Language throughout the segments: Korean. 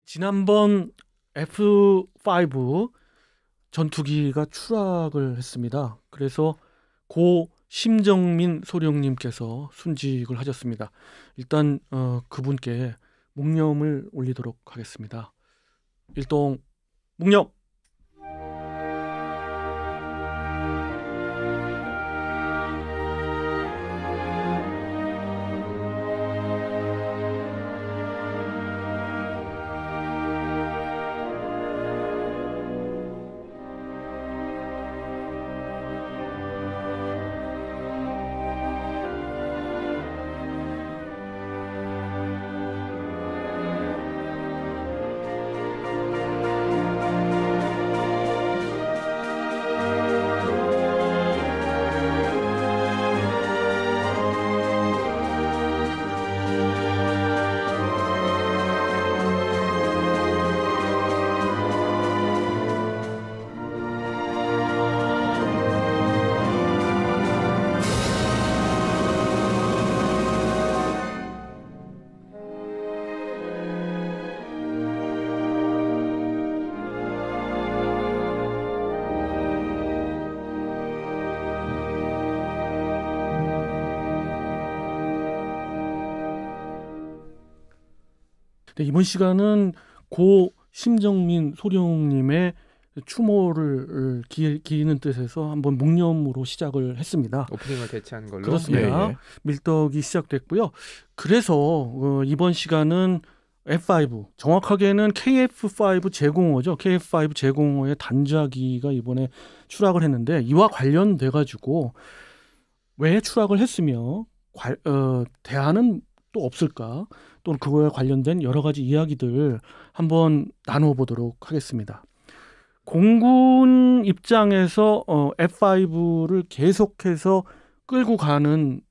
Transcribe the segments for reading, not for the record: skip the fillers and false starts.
지난번 F5 전투기가 추락을 했습니다. 그래서 고 심정민 소령님께서 순직을 하셨습니다. 일단 그분께 묵념을 올리도록 하겠습니다. 일동 묵념. 네, 이번 시간은 고 심정민 소령님의 추모를 기리는 뜻에서 한번 묵념으로 시작을 했습니다. 오프닝을 대체한 걸로. 그렇습니다. 예. 밀떡이 시작됐고요. 그래서 이번 시간은 F5, 정확하게는 KF5 제공호죠. KF5 제공호의 단자기가 이번에 추락을 했는데 이와 관련돼 가지고 왜 추락을 했으며 대안은 또 없을까? 또는 그거에 관련된 여러 가지 이야기들 한번 나눠보도록 하겠습니다. 공군 입장에서 F5를 계속해서 끌고 가는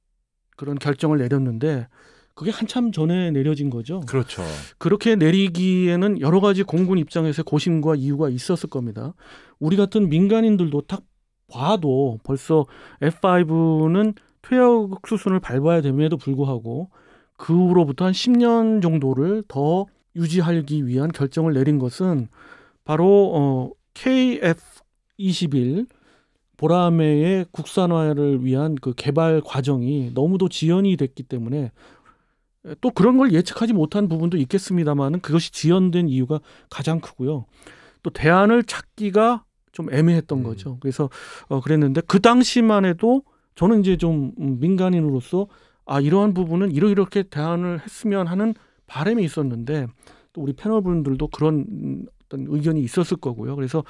그런 결정을 내렸는데 그게 한참 전에 내려진 거죠. 그렇죠. 그렇게 내리기에는 여러 가지 공군 입장에서 고심과 이유가 있었을 겁니다. 우리 같은 민간인들도 딱 봐도 벌써 F5는 퇴역 수순을 밟아야 됨에도 불구하고 그 후로부터 한 10년 정도를 더 유지하기 위한 결정을 내린 것은 바로 KF-21 보라매의 국산화를 위한 그 개발 과정이 너무도 지연이 됐기 때문에 또 그런 걸 예측하지 못한 부분도 있겠습니다만 그것이 지연된 이유가 가장 크고요. 또 대안을 찾기가 좀 애매했던 거죠. 그래서 그랬는데 그 당시만 해도 저는 이제 좀 민간인으로서 이러한 부분은 이렇게 대안을 했으면 하는 바람이 있었는데 또 우리 패널분들도 그런 어떤 의견이 있었을 거고요. 그래서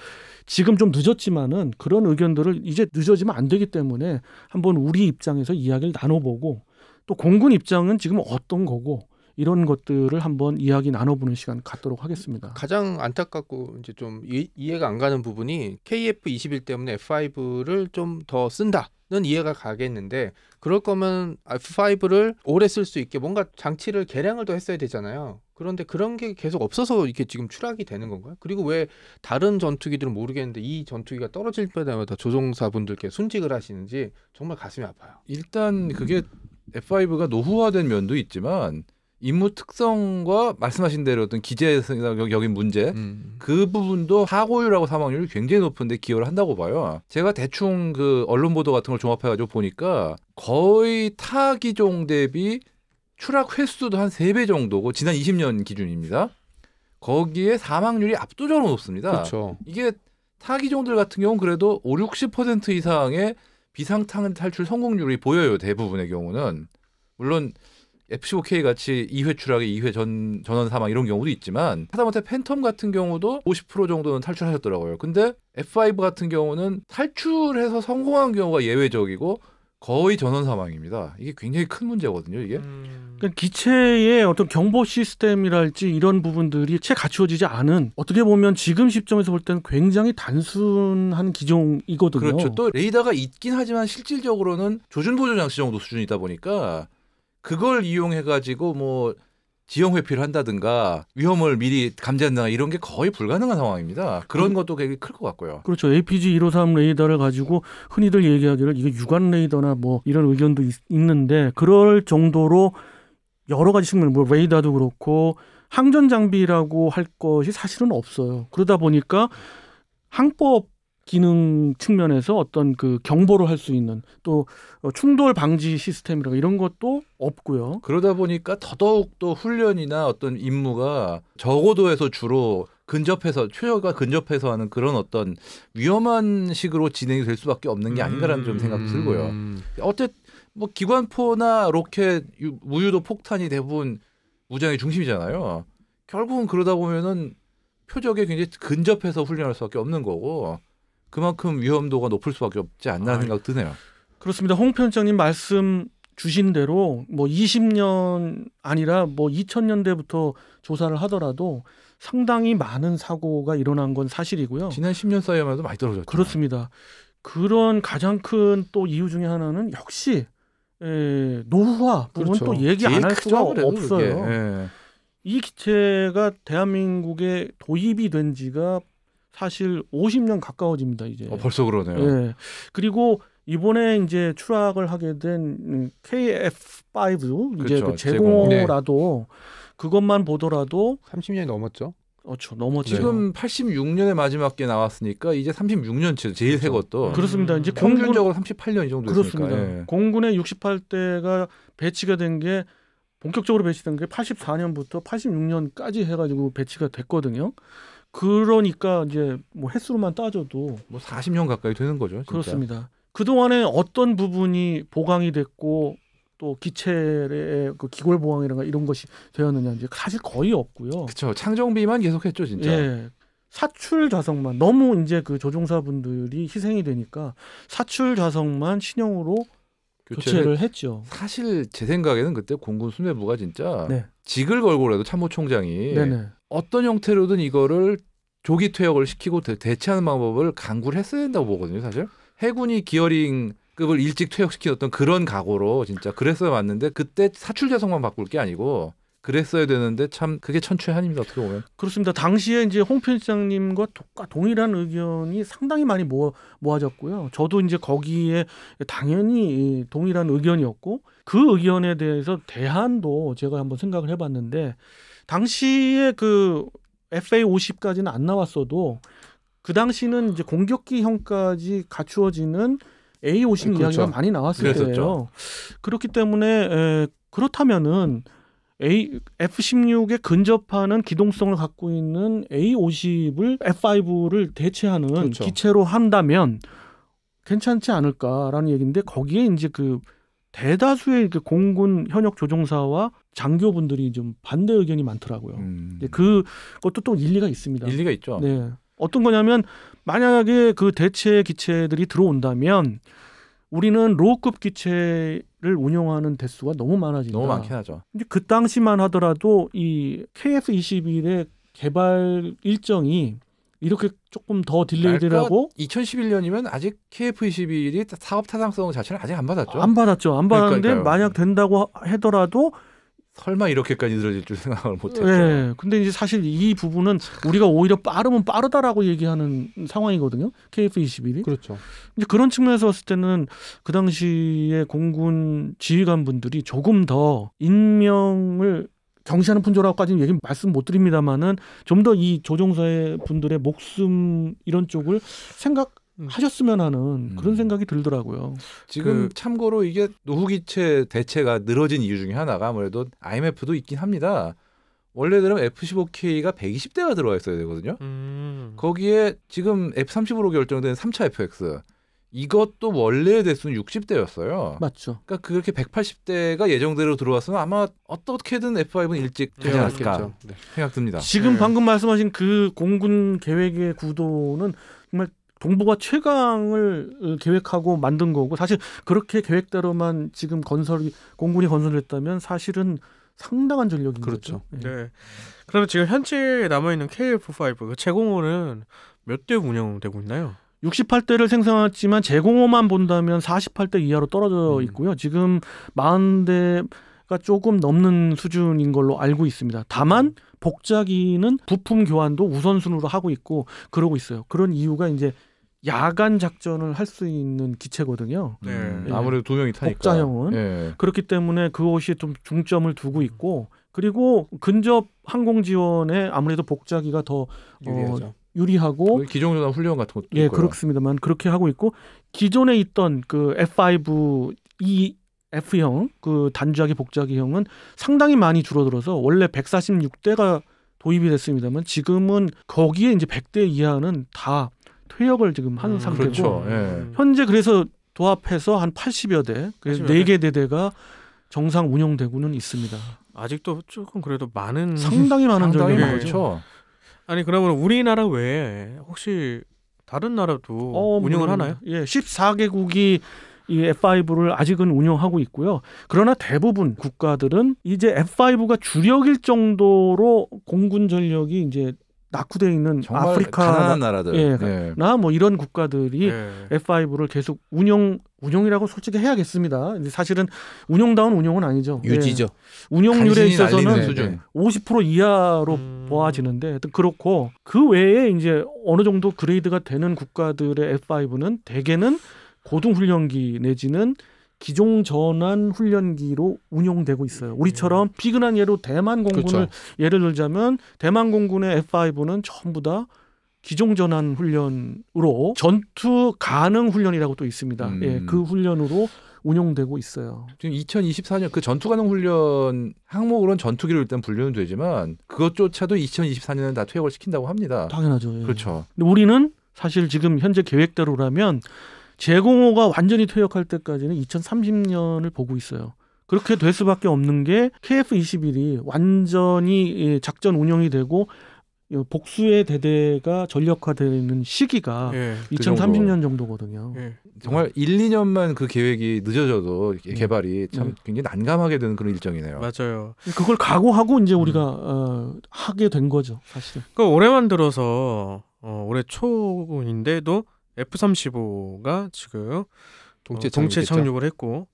지금 좀 늦었지만은 그런 의견들을 이제 늦어지면 안 되기 때문에 한번 우리 입장에서 이야기를 나눠보고 또 공군 입장은 지금 어떤 거고 이런 것들을 한번 이야기 나눠보는 시간 갖도록 하겠습니다. 가장 안타깝고 이제 좀 이해가 안 가는 부분이 KF-21 때문에 F5를 좀 더 쓴다는 이해가 가겠는데 그럴 거면 F5를 오래 쓸 수 있게 뭔가 장치를 개량을 더 했어야 되잖아요. 그런데 그런 게 계속 없어서 이렇게 지금 추락이 되는 건가요? 그리고 왜 다른 전투기들은 모르겠는데 이 전투기가 떨어질 때마다 조종사분들께 순직을 하시는지 정말 가슴이 아파요. 일단 그게 F5가 노후화된 면도 있지만 임무 특성과 말씀하신 대로 어떤 기재적인 문제 그 부분도 사고율하고 사망률이 굉장히 높은데 기여를 한다고 봐요. 제가 대충 그 언론 보도 같은 걸 종합해가지고 보니까 거의 타 기종 대비 추락 횟수도 한 3배 정도고 지난 20년 기준입니다. 거기에 사망률이 압도적으로 높습니다. 그렇죠. 이게 타 기종들 같은 경우는 그래도 50-60% 이상의 비상탄 탈출 성공률이 보여요. 대부분의 경우는. 물론 F-15K 같이 2회 추락에 2회 전원 사망 이런 경우도 있지만 하다못해 팬텀 같은 경우도 50% 정도는 탈출하셨더라고요. 근데 F5 같은 경우는 탈출해서 성공한 경우가 예외적이고 거의 전원 사망입니다. 이게 굉장히 큰 문제거든요. 이게. 그러니까 기체의 어떤 경보 시스템이랄지 이런 부분들이 채 갖추어지지 않은 어떻게 보면 지금 시점에서 볼 때는 굉장히 단순한 기종이거든요. 그렇죠. 또 레이더가 있긴 하지만 실질적으로는 조준 보조 장치 정도 수준이다 보니까 그걸 이용해가지고 뭐 지형 회피를 한다든가 위험을 미리 감지한다든가 이런 게 거의 불가능한 상황입니다. 그런 것도 굉장히 클 것 같고요. 그렇죠. APG-153 레이더를 가지고 흔히들 얘기하기를 이게 유관 레이더나 뭐 이런 의견도 있는데 그럴 정도로 여러 가지 측면, 뭐 레이더도 그렇고 항전 장비라고 할 것이 사실은 없어요. 그러다 보니까 항법 기능 측면에서 어떤 그 경보를 할 수 있는 또 충돌 방지 시스템이라고 이런 것도 없고요. 그러다 보니까 더더욱 또 훈련이나 어떤 임무가 저고도에서 주로 근접해서 최저가 근접해서 하는 그런 어떤 위험한 식으로 진행이 될 수밖에 없는 게 아닌가라는 좀 생각도 들고요. 어쨌든 뭐 기관포나 로켓, 무유도 폭탄이 대부분 무장의 중심이잖아요. 결국은 그러다 보면은 표적에 굉장히 근접해서 훈련할 수밖에 없는 거고 그만큼 위험도가 높을 수밖에 없지 않나 생각 드네요. 그렇습니다. 홍 편장님 말씀 주신 대로 뭐 20년 아니라 뭐 2000년대부터 조사를 하더라도 상당히 많은 사고가 일어난 건 사실이고요. 지난 10년 사이에만 해도 많이 떨어졌죠. 그렇습니다. 그런 가장 큰 또 이유 중에 하나는 역시 노후화 부분 그렇죠. 또 얘기 안 할 수가 없어요. 예. 이 기체가 대한민국에 도입이 된 지가 사실 50년 가까워집니다. 이제. 벌써 그러네요. 예. 그리고 이번에 이제 추락을 하게 된 KF5 이제 그렇죠. 그 제공호라도 그것만 보더라도 30년이 넘었죠. 그렇죠. 넘었죠. 지금 86년에 마지막 게 나왔으니까 이제 36년째 제일 새 것도 그렇습니다. 이제 평균적으로 38년 이 정도 됐으니까. 그렇습니다. 예. 공군의 68대가 배치가 된 게 본격적으로 배치된 게 84년부터 86년까지 해가지고 배치가 됐거든요. 그러니까 이제 뭐 횟수로만 따져도 뭐 40년 가까이 되는 거죠. 진짜. 그렇습니다. 그 동안에 어떤 부분이 보강이 됐고 또 기체의 그 기골 보강이라든가 이런 것이 되었느냐 이제 사실 거의 없고요. 그렇죠. 창정비만 계속했죠, 진짜. 예. 사출 좌석만 너무 이제 그 조종사분들이 희생이 되니까 사출 좌석만 신형으로 교체를 했죠. 사실 제 생각에는 그때 공군 수뇌부가 진짜 네. 직을 걸고라도 참모총장이 네네. 어떤 형태로든 이거를 조기 퇴역을 시키고 대체하는 방법을 강구를 했어야 된다고 보거든요, 사실. 해군이 기어링급을 일찍 퇴역시켰던 그런 각오로 진짜 그랬어야 맞는데 그때 사출 좌석만 바꿀 게 아니고 그랬어야 되는데 참 그게 천추의 한입니다, 어떻게 보면. 그렇습니다. 당시에 이제 홍 편집장님과 동일한 의견이 상당히 많이 모아졌고요. 저도 이제 거기에 당연히 동일한 의견이었고 그 의견에 대해서 대안도 제가 한번 생각을 해봤는데 당시에 그 FA-50까지는 안 나왔어도 그 당시는 이제 공격기형까지 갖추어지는 A-50 그렇죠. 이야기가 많이 나왔을 그랬었죠. 때예요. 그렇기 때문에 그렇다면은 F-16에 근접하는 기동성을 갖고 있는 A-50을 F-5를 대체하는 그렇죠. 기체로 한다면 괜찮지 않을까라는 얘기인데 거기에 이제 그 대다수의 그 공군 현역 조종사와 장교분들이 좀 반대 의견이 많더라고요. 이제 그것도 또 일리가 있습니다. 일리가 있죠. 네. 어떤 거냐면 만약에 그 대체 기체들이 들어온다면 우리는 로우급 기체를 운용하는 대수가 너무 많아진다. 너무 많긴 하죠. 근데 그 당시만 하더라도 이 KF-21의 개발 일정이 이렇게 조금 더 딜레이되라고 2011년이면 아직 KF-21이 사업 타당성 자체를 아직 안 받았죠. 안 받았죠. 안 받았는데 그러니까요. 만약 된다고 하더라도 설마 이렇게까지 늘어질 줄 생각을 못했죠. 네. 근데 이제 사실 이 부분은 우리가 오히려 빠르면 빠르다라고 얘기하는 상황이거든요. KF-21이. 그렇죠. 이제 그런 측면에서 봤을 때는 그 당시에 공군 지휘관분들이 조금 더 인명을 경시하는 풍조라고까지는 얘기 말씀 못 드립니다만은 좀 더 이 조종사의 분들의 목숨 이런 쪽을 생각하셨으면 하는 그런 생각이 들더라고요. 지금 참고로 이게 노후기체 대체가 늘어진 이유 중에 하나가 아무래도 IMF도 있긴 합니다. 원래대로 F-15K가 120대가 들어와 있어야 되거든요. 거기에 지금 F-35로 결정된 3차 FX 이것도 원래의 대수는 60대였어요. 맞죠. 그러니까 그렇게 180대가 예정대로 들어왔으면 아마 어떻게든 F5는 일찍 되지 않을까 네. 생각됩니다. 지금 네. 방금 말씀하신 그 공군 계획의 구도는 정말 동북아 최강을 계획하고 만든 거고 사실 그렇게 계획대로만 지금 공군이 건설했다면 사실은 상당한 전력인 그렇죠. 거죠. 네. 그러면 지금 현재 남아 있는 KF-5 그 제공호는 몇 대 운영되고 있나요? 68대를 생산했지만 제공호만 본다면 48대 이하로 떨어져 있고요. 지금 40대가 조금 넘는 수준인 걸로 알고 있습니다. 다만 복자기는 부품 교환도 우선순위로 하고 있고 그러고 있어요. 그런 이유가 이제 야간 작전을 할 수 있는 기체거든요. 네. 아무래도 두 명이 타니까. 복자형은. 예. 그렇기 때문에 그것이 좀 중점을 두고 있고 그리고 근접 항공 지원에 아무래도 복자기가 더 유리하죠. 유리하고 기종전환 훈련 같은 것도 예, 있고요. 그렇습니다만 그렇게 하고 있고 기존에 있던 그 F5E F형 그 단주하기 복자기형은 상당히 많이 줄어들어서 원래 146대가 도입이 됐습니다만 지금은 거기에 이제 100대 이하는 다 퇴역을 지금 한 상태고 그렇죠. 예. 현재 그래서 도합해서 한 80여 대, 그래서 80여 대? 4개 대대가 정상 운영되고는 있습니다. 아직도 조금 그래도 많은 상당히 많은 상당히 전력이 거죠. 많죠. 아니 그러면 우리나라 외에 혹시 다른 나라도 운영을 물론, 하나요? 예, 14개국이 이 F5를 아직은 운영하고 있고요. 그러나 대부분 국가들은 이제 F5가 주력일 정도로 공군 전력이 이제 낙후되어 있는 정말 아프리카 가난한 나라들. 예, 예. 나 뭐 이런 국가들이 네. F5를 계속 운영이라고 솔직히 해야겠습니다. 근데 사실은 운영다운 운영은 아니죠. 유지죠. 예. 운영률에 간신히 있어서는 날리는 네, 수준. 50% 이하로 보아지는데 하여튼 그렇고 그 외에 이제 어느 정도 그레이드가 되는 국가들의 F5는 대개는 고등훈련기 내지는 기종 전환 훈련기로 운용되고 있어요. 우리처럼 피근한 예로 대만 공군을 그렇죠. 예를 들자면 대만 공군의 F5는 전부 다 기종 전환 훈련으로 전투 가능 훈련이라고 또 있습니다. 예, 그 훈련으로 운용되고 있어요. 지금 2024년 그 전투 가능 훈련 항목으로는 전투기로 일단 분류는 되지만 그것조차도 2024년에 다 퇴역을 시킨다고 합니다. 당연하죠. 예. 그렇죠. 근데 우리는 사실 지금 현재 계획대로라면 제공호가 완전히 퇴역할 때까지는 2030년을 보고 있어요. 그렇게 될 수밖에 없는 게 KF-21이 완전히 작전 운영이 되고 복수의 대대가 전력화되는 시기가 예. 2030년 정도거든요. 예. 정말 1, 2년만 그 계획이 늦어져도 개발이 참 굉장히 난감하게 되는 그런 일정이네요. 맞아요. 그걸 각오하고 이제 우리가 하게 된 거죠, 사실. 그 올해만 들어서 올해 초인데도 F-35가 지금 동체 착륙을 했고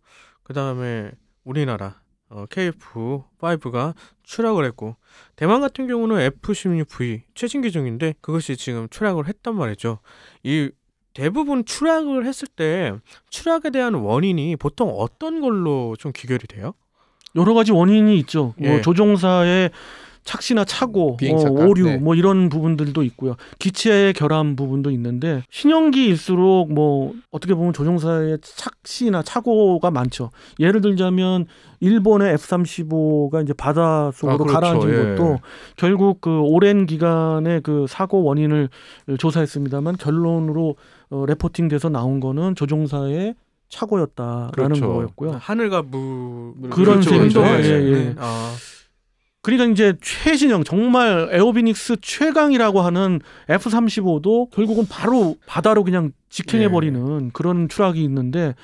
그 다음에 우리나라 KF-5가 추락을 했고 대만 같은 경우는 F-16V 최신 기종인데 그것이 지금 추락을 했단 말이죠. 이 대부분 추락을 했을 때 추락에 대한 원인이 보통 어떤 걸로 좀 귀결이 돼요? 여러 가지 원인이 있죠. 예. 뭐 조종사의 착시나 착오, 비행 착각, 오류 네. 뭐 이런 부분들도 있고요. 기체 결함 부분도 있는데 신형기일수록 뭐 어떻게 보면 조종사의 착시나 착오가 많죠. 예를 들자면 일본의 F-35가 이제 바닷속으로 그렇죠. 가라앉은 예. 것도 결국 그 오랜 기간의 그 사고 원인을 조사했습니다만 결론으로 레포팅돼서 나온 거는 조종사의 착오였다라는 그렇죠. 거였고요. 하늘과 물 그런 셈이죠. 예, 예. 네. 아, 그러니까 이제 최신형 정말 에어비닉스 최강이라고 하는 F-35도 결국은 바로 바다로 그냥 직행해버리는 그런 추락이 있는데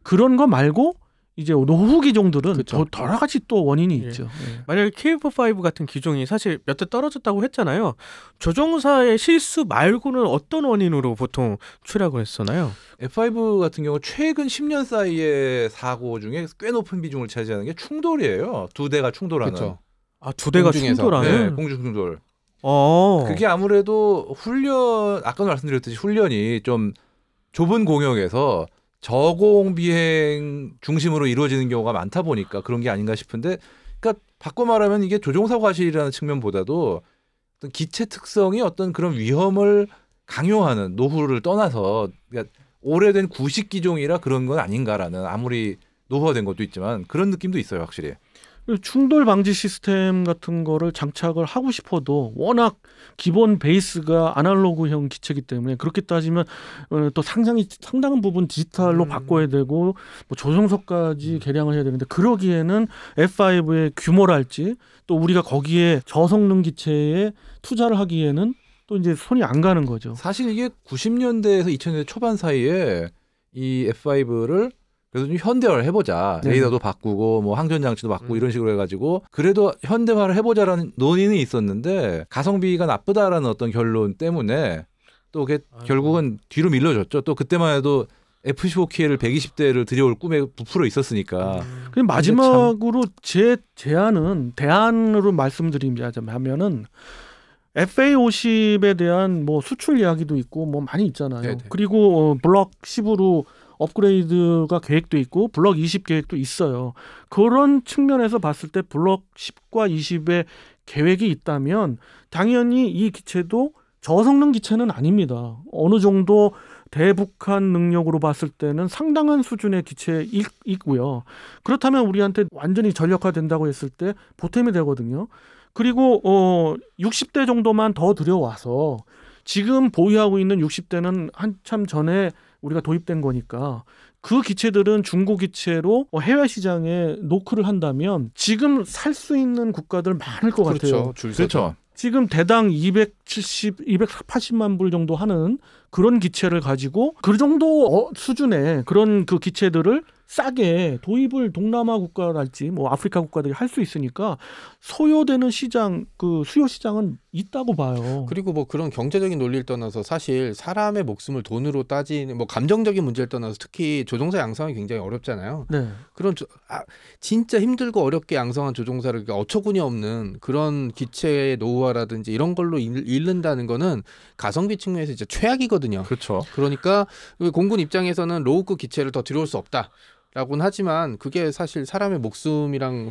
그런 거 말고 이제 노후 기종들은 그쵸. 더 여러 가지 또 원인이 예. 있죠. 예. 만약에 KF-5 같은 기종이 사실 몇 대 떨어졌다고 했잖아요. 조종사의 실수 말고는 어떤 원인으로 보통 추락을 했었나요? F5 같은 경우 최근 10년 사이의 사고 중에 꽤 높은 비중을 차지하는 게 충돌이에요. 두 대가 충돌하는. 그렇죠. 아, 두 대가 공중에서. 충돌하는. 네, 공중 충돌. 그게 아무래도 훈련 아까 말씀드렸듯이 훈련이 좀 좁은 공역에서 저공 비행 중심으로 이루어지는 경우가 많다 보니까 그런 게 아닌가 싶은데, 그러니까 바꿔 말하면 이게 조종사 과실이라는 측면보다도 어떤 기체 특성이 어떤 그런 위험을 강요하는 노후를 떠나서 그러니까 오래된 구식 기종이라 그런 건 아닌가라는, 아무리 노후화된 것도 있지만 그런 느낌도 있어요, 확실히. 충돌 방지 시스템 같은 거를 장착을 하고 싶어도 워낙 기본 베이스가 아날로그형 기체이기 때문에 그렇게 따지면 또 상당한 부분 디지털로 바꿔야 되고 뭐 조종석까지 개량을 해야 되는데 그러기에는 F5의 규모랄지 또 우리가 거기에 저성능 기체에 투자를 하기에는 또 이제 손이 안 가는 거죠. 사실 이게 90년대에서 2000년대 초반 사이에 이 F5를 그래서 좀 현대화를 해보자. 네. 레이더도 바꾸고 뭐 항전 장치도 바꾸고 이런 식으로 해가지고 그래도 현대화를 해보자라는 논의는 있었는데 가성비가 나쁘다라는 어떤 결론 때문에 또 그게 결국은 뒤로 밀려졌죠. 또 그때만 해도 F-15K를 120대를 들여올 꿈에 부풀어 있었으니까. 그냥 마지막으로 제 대안으로 말씀드리자면은 FA50에 대한 뭐 수출 이야기도 있고 뭐 많이 있잖아요. 네네. 그리고 블록 10으로 업그레이드가 계획도 있고 블럭 20 계획도 있어요. 그런 측면에서 봤을 때 블럭 10과 20의 계획이 있다면 당연히 이 기체도 저성능 기체는 아닙니다. 어느 정도 대북한 능력으로 봤을 때는 상당한 수준의 기체이고요. 그렇다면 우리한테 완전히 전력화된다고 했을 때 보탬이 되거든요. 그리고 60대 정도만 더 들여와서 지금 보유하고 있는 60대는 한참 전에 우리가 도입된 거니까 그 기체들은 중고 기체로 해외 시장에 노크를 한다면 지금 살 수 있는 국가들 많을 것 같아요. 그렇죠. 지금 대당 280만 불 정도 하는 그런 기체를 가지고 그 정도 수준의 그런 그 기체들을 싸게 도입을 동남아 국가랄지 뭐 아프리카 국가들이 할 수 있으니까 소요되는 시장, 그 수요 시장은 있다고 봐요. 그리고 뭐 그런 경제적인 논리를 떠나서 사실 사람의 목숨을 돈으로 따지는 뭐 감정적인 문제를 떠나서 특히 조종사 양성이 굉장히 어렵잖아요. 네. 그런 진짜 힘들고 어렵게 양성한 조종사를 어처구니 없는 그런 기체의 노후화라든지 이런 걸로 잃는다는 거는 가성비 측면에서 진짜 최악이거든요. 그렇죠. 그러니까 공군 입장에서는 로우급 기체를 더 들여올 수 없다. 라고는 하지만 그게 사실 사람의 목숨이랑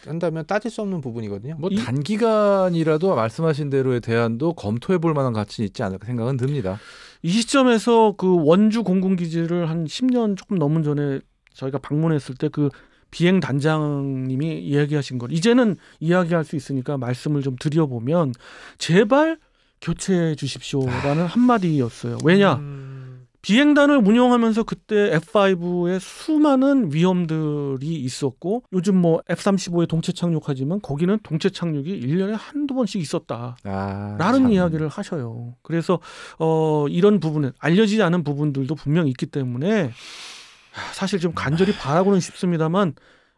한다면 따질 수 없는 부분이거든요. 뭐 단기간이라도 말씀하신 대로의 대안도 검토해 볼 만한 가치는 있지 않을까 생각은 듭니다. 이 시점에서 그 원주 공군기지를 한 10년 조금 넘은 전에 저희가 방문했을 때 그 비행 단장님이 이야기하신 것 이제는 이야기할 수 있으니까 말씀을 좀 드려보면 제발 교체해 주십시오라는 한마디였어요. 왜냐? 비행단을 운영하면서 그때 F5에 수많은 위험들이 있었고 요즘 뭐 F-35에 동체 착륙하지만 거기는 동체 착륙이 1년에 한두 번씩 있었다라는 이야기를 하셔요. 그래서 이런 부분은 알려지지 않은 부분들도 분명히 있기 때문에 사실 좀 간절히 바라고는 싶습니다만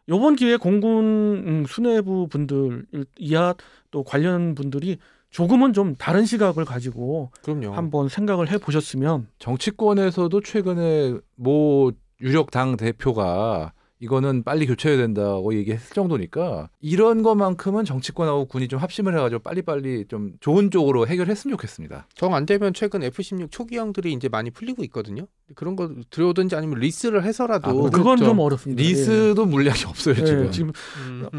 이번 기회에 공군 수뇌부 분들 이하 또 관련 분들이 조금은 좀 다른 시각을 가지고 그럼요. 한번 생각을 해보셨으면. 정치권에서도 최근에 모 유력 당 대표가 이거는 빨리 교체해야 된다고 얘기했을 정도니까 이런 것만큼은 정치권하고 군이 좀 합심을 해가지고 빨리빨리 좀 좋은 쪽으로 해결했으면 좋겠습니다. 정 안 되면 최근 F-16 초기형들이 이제 많이 풀리고 있거든요. 그런 거 들여오든지 아니면 리스를 해서라도. 그건 좀 어렵습니다. 리스도 물량이 없어요 지금. 지금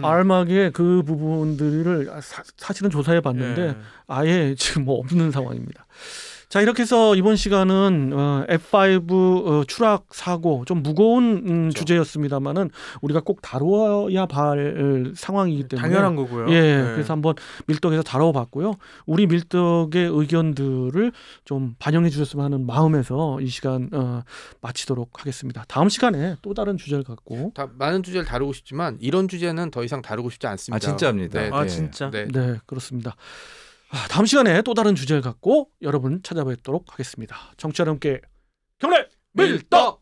알막에 그 부분들을 사실은 조사해 봤는데 아예 지금 뭐 없는 상황입니다. 자, 이렇게 해서 이번 시간은 F5 추락 사고 좀 무거운 그렇죠. 주제였습니다만은 우리가 꼭 다뤄야 할 상황이기 때문에 당연한 거고요. 예, 그래서 한번 밀떡에서 다뤄봤고요. 우리 밀떡의 의견들을 좀 반영해 주셨으면 하는 마음에서 이 시간 마치도록 하겠습니다. 다음 시간에 또 다른 주제를 갖고 많은 주제를 다루고 싶지만 이런 주제는 더 이상 다루고 싶지 않습니다. 아 진짜입니다. 네, 아 네. 진짜. 네. 네, 그렇습니다. 다음 시간에 또 다른 주제를 갖고 여러분 찾아뵙도록 하겠습니다. 청취자 여러분께 경례 밀떡!